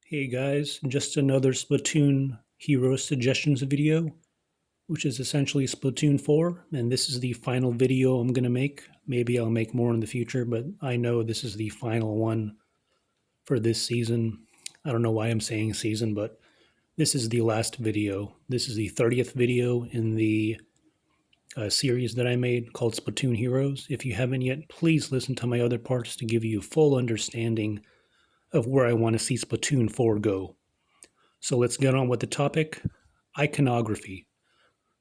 Hey guys, just another Splatoon hero suggestions video, which is essentially Splatoon 4, and this is the final video I'm going to make. Maybe I'll make more in the future, but I know this is the final one for this season. I don't know why I'm saying season, but this is the last video. This is the 30th video in the series that I made called Splatoon Heroes. If you haven't yet, please listen to my other parts to give you a full understanding of where I want to see Splatoon 4 go. So let's get on with the topic, iconography.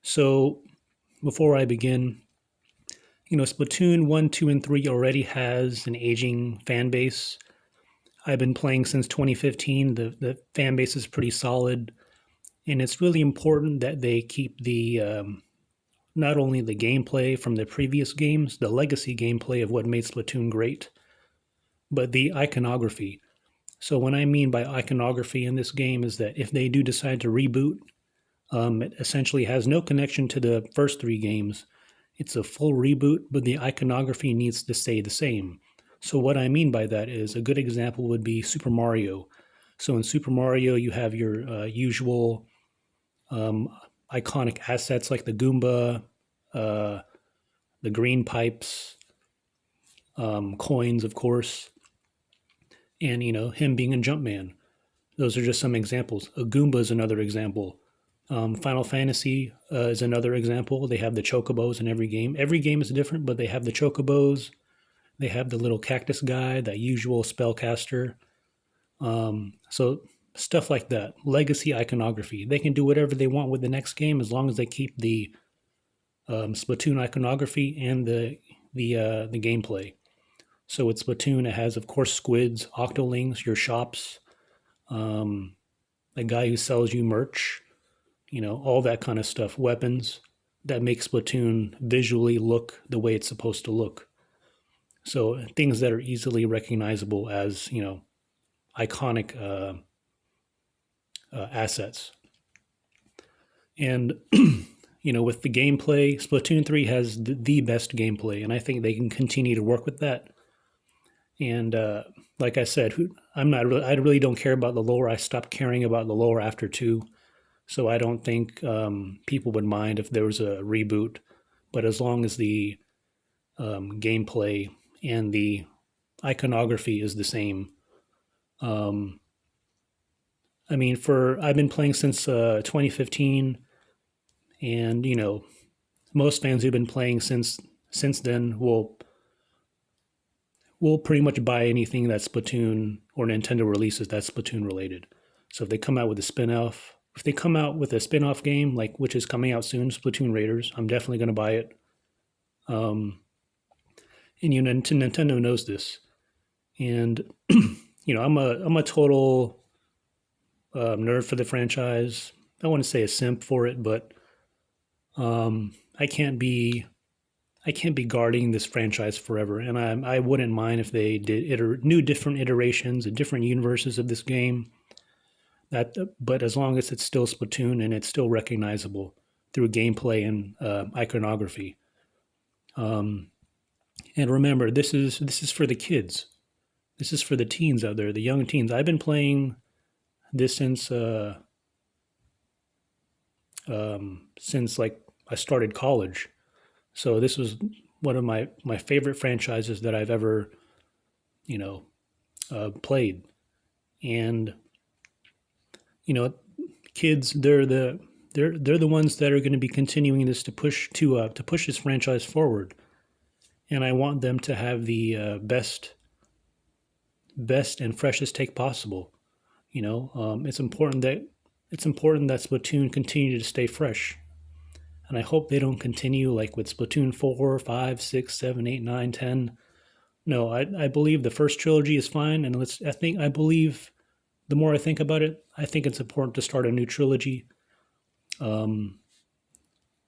So before I begin, Splatoon 1, 2, and 3 already has an aging fan base. I've been playing since 2015. The fan base is pretty solid, and it's really important that they keep the not only the gameplay from the previous games, the legacy gameplay of what made Splatoon great, but the iconography. So, what I mean by iconography in this game is that if they do decide to reboot, it essentially has no connection to the first three games. It's a full reboot, but the iconography needs to stay the same. So, what I mean by that is a good example would be Super Mario. So, in Super Mario, you have your usual um, iconic assets like the Goomba, uh, the green pipes, coins, of course, and him being a Jumpman. Those are just some examples. A Goomba is another example. Final Fantasy is another example. They have the chocobos in every game. Every game is different, but they have the chocobos. They have the little cactus guy, that usual spellcaster. So stuff like that. Legacy iconography. They can do whatever they want with the next game as long as they keep the Splatoon iconography and the gameplay. So with Splatoon, it has of course squids, octolings, your shops, um, a guy who sells you merch, all that kind of stuff, weapons that make Splatoon visually look the way it's supposed to look. So things that are easily recognizable as, iconic assets. And, with the gameplay, Splatoon 3 has the best gameplay, and I think they can continue to work with that. And like I said, I really don't care about the lore. I stopped caring about the lore after 2. So I don't think people would mind if there was a reboot. But as long as the gameplay and the iconography is the same, um, I mean, I've been playing since 2015, and most fans who've been playing since then will pretty much buy anything that Splatoon or Nintendo releases that's Splatoon related. So if they come out with a spin-off, if they come out with a spin-off game like which is coming out soon, Splatoon Raiders, I'm definitely going to buy it. Um, and Nintendo knows this, and I'm a total nerd for the franchise. I want to say a simp for it, but I can't be guarding this franchise forever, and I wouldn't mind if they did new different iterations and different universes of this game. But as long as it's still Splatoon and it's still recognizable through gameplay and iconography. Um, and remember, this is for the kids. This is for the teens out there, the young teens. I've been playing this since like I started college. So this was one of my favorite franchises that I've ever you know played. And you know, kids, they're the ones that are going to be continuing this to push this franchise forward. And I want them to have the best and freshest take possible. It's important that Splatoon continue to stay fresh, and I hope they don't continue like with Splatoon 4, 5, 6, 7, 8, 9, 10. No, I believe the first trilogy is fine, and I believe the more I think about it, I think it's important to start a new trilogy, um,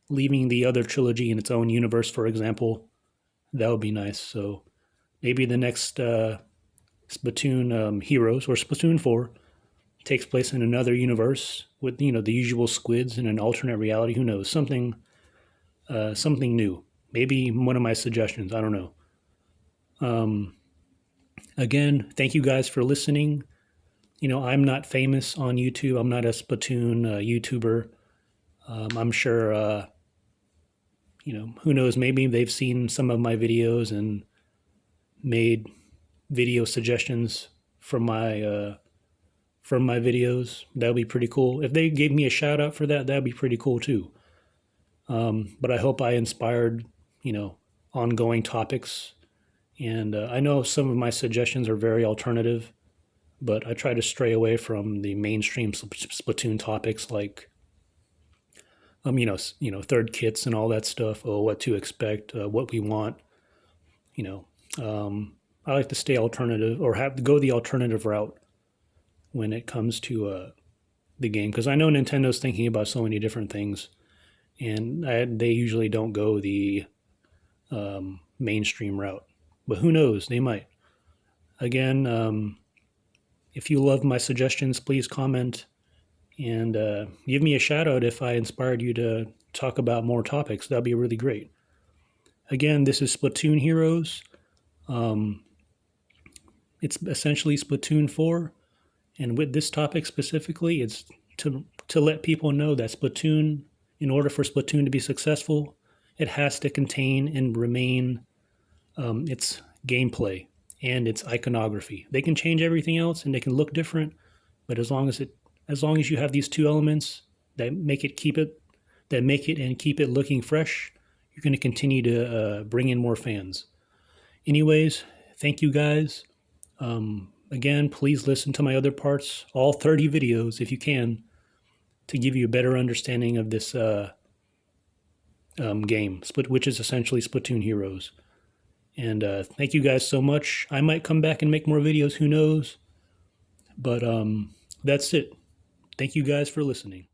leaving the other trilogy in its own universe, for example. That would be nice. So maybe the next Splatoon Heroes or Splatoon 4 takes place in another universe with the usual squids in an alternate reality. Who knows? Something new. Maybe one of my suggestions. I don't know. Again, thank you guys for listening. I'm not famous on YouTube. I'm not a Splatoon YouTuber. I'm sure, who knows, maybe they've seen some of my videos and made video suggestions from my videos. That would be pretty cool. If they gave me a shout out for that, that'd be pretty cool too. But I hope I inspired, ongoing topics. And I know some of my suggestions are very alternative, but I try to stray away from the mainstream Splatoon topics like, third kits and all that stuff. Oh, what to expect, what we want. You know, I like to stay alternative or have to go the alternative route when it comes to the game because I know Nintendo's thinking about so many different things, and they usually don't go the mainstream route. But who knows? They might. Again, if you love my suggestions, please comment and give me a shout out if I inspired you to talk about more topics. That'd be really great. Again, this is Splatoon Heroes. Um, it's essentially Splatoon 4. And with this topic specifically, it's to let people know that Splatoon, in order for Splatoon to be successful, it has to contain and remain its gameplay and its iconography. They can change everything else and they can look different, but as long as you have these two elements that make it and keep it looking fresh, you're going to continue to bring in more fans. Anyways, thank you guys. Again, please listen to my other parts, all 30 videos if you can, to give you a better understanding of this game, which is essentially Splatoon Heroes. And thank you guys so much. I might come back and make more videos, who knows? But that's it. Thank you guys for listening.